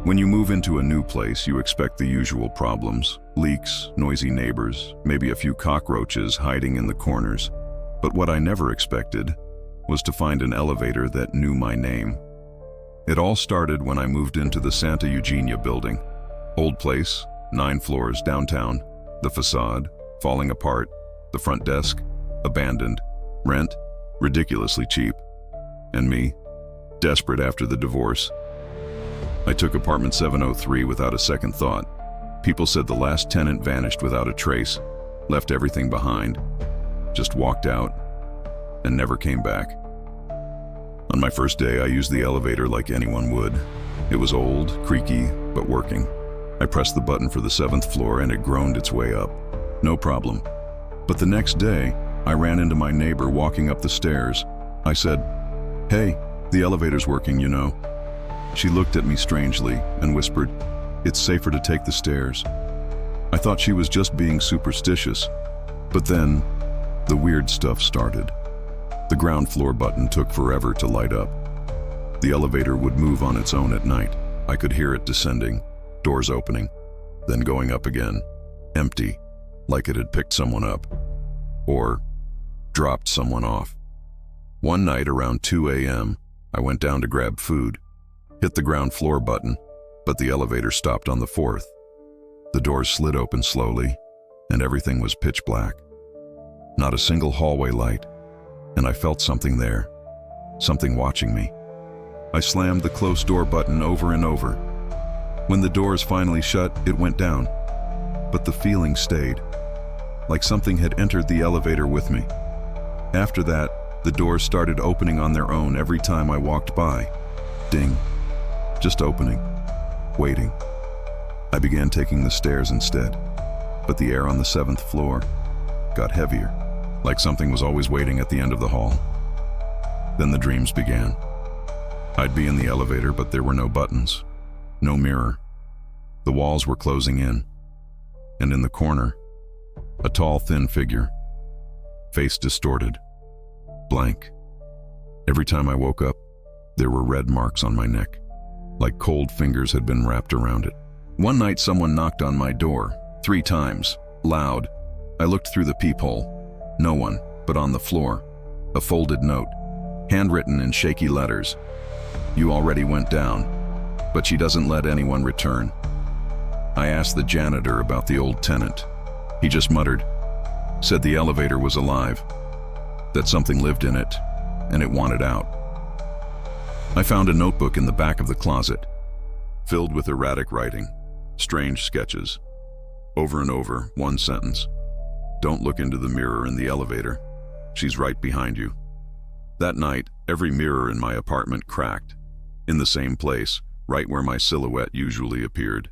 When you move into a new place, you expect the usual problems: leaks, noisy neighbors, maybe a few cockroaches hiding in the corners. But what I never expected was to find an elevator that knew my name. It all started when I moved into the Santa Eugenia building. Old place, 9 floors downtown, the facade falling apart, the front desk abandoned, rent ridiculously cheap, and me, desperate after the divorce. I took apartment 703 without a second thought. People said the last tenant vanished without a trace, left everything behind, just walked out, and never came back. On my first day, I used the elevator like anyone would. It was old, creaky, but working. I pressed the button for the 7th floor and it groaned its way up. No problem. But the next day, I ran into my neighbor walking up the stairs. I said, "Hey, the elevator's working, you know." She looked at me strangely and whispered, "It's safer to take the stairs." I thought she was just being superstitious, but then the weird stuff started. The ground floor button took forever to light up. The elevator would move on its own at night. I could hear it descending, doors opening, then going up again, empty, like it had picked someone up, or dropped someone off. One night around 2 a.m., I went down to grab food, hit the ground floor button, but the elevator stopped on the 4th. The doors slid open slowly, and everything was pitch black. Not a single hallway light, and I felt something there, something watching me. I slammed the close door button over and over. When the doors finally shut, it went down, but the feeling stayed, like something had entered the elevator with me. After that, the doors started opening on their own every time I walked by. Ding. Just opening. Waiting. I began taking the stairs instead, but the air on the 7th floor got heavier, like something was always waiting at the end of the hall. Then the dreams began. I'd be in the elevator, but there were no buttons, no mirror. The walls were closing in, and in the corner, a tall, thin figure, face distorted, blank. Every time I woke up, there were red marks on my neck, like cold fingers had been wrapped around it. One night someone knocked on my door, 3 times, loud. I looked through the peephole. No one, but on the floor, a folded note, handwritten in shaky letters. "You already went down, but she doesn't let anyone return." I asked the janitor about the old tenant. He just muttered, said the elevator was alive, that something lived in it, and it wanted out. I found a notebook in the back of the closet, filled with erratic writing, strange sketches. Over and over, one sentence: "Don't look into the mirror in the elevator. She's right behind you." That night, every mirror in my apartment cracked, in the same place, right where my silhouette usually appeared.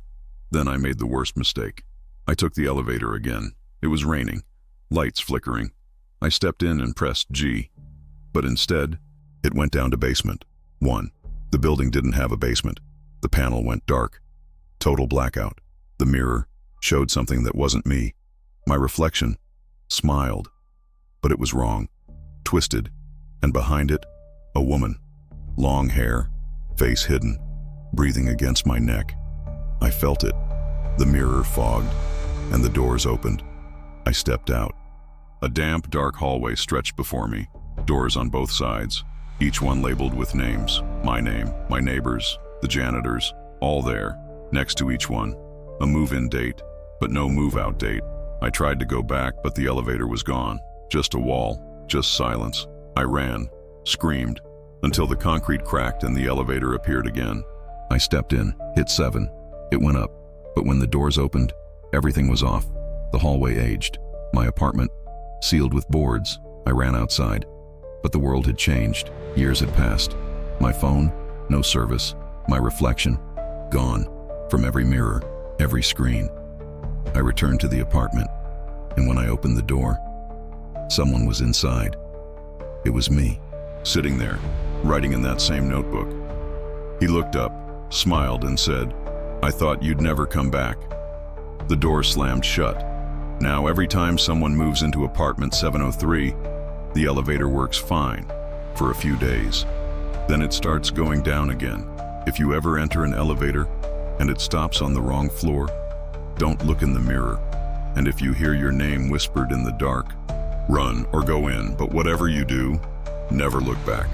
Then I made the worst mistake. I took the elevator again. It was raining, lights flickering. I stepped in and pressed G, but instead, it went down to basement 1. The building didn't have a basement. The panel went dark. Total blackout. The mirror showed something that wasn't me. My reflection smiled, but it was wrong, twisted, and behind it, a woman. Long hair, face hidden, breathing against my neck. I felt it. The mirror fogged, and the doors opened. I stepped out. A damp, dark hallway stretched before me, doors on both sides, each one labeled with names. My name, my neighbors, the janitors, all there, next to each one. A move-in date, but no move-out date. I tried to go back, but the elevator was gone. Just a wall, just silence. I ran, screamed, until the concrete cracked and the elevator appeared again. I stepped in, hit 7. It went up, but when the doors opened, everything was off. The hallway aged. My apartment, sealed with boards. I ran outside, but the world had changed. Years had passed. My phone, no service. My reflection, gone, from every mirror, every screen. I returned to the apartment, and when I opened the door, someone was inside. It was me, sitting there, writing in that same notebook. He looked up, smiled, and said, "I thought you'd never come back." The door slammed shut. Now every time someone moves into apartment 703, the elevator works fine for a few days. Then it starts going down again. If you ever enter an elevator, and it stops on the wrong floor, don't look in the mirror. And if you hear your name whispered in the dark, run or go in, but whatever you do, never look back.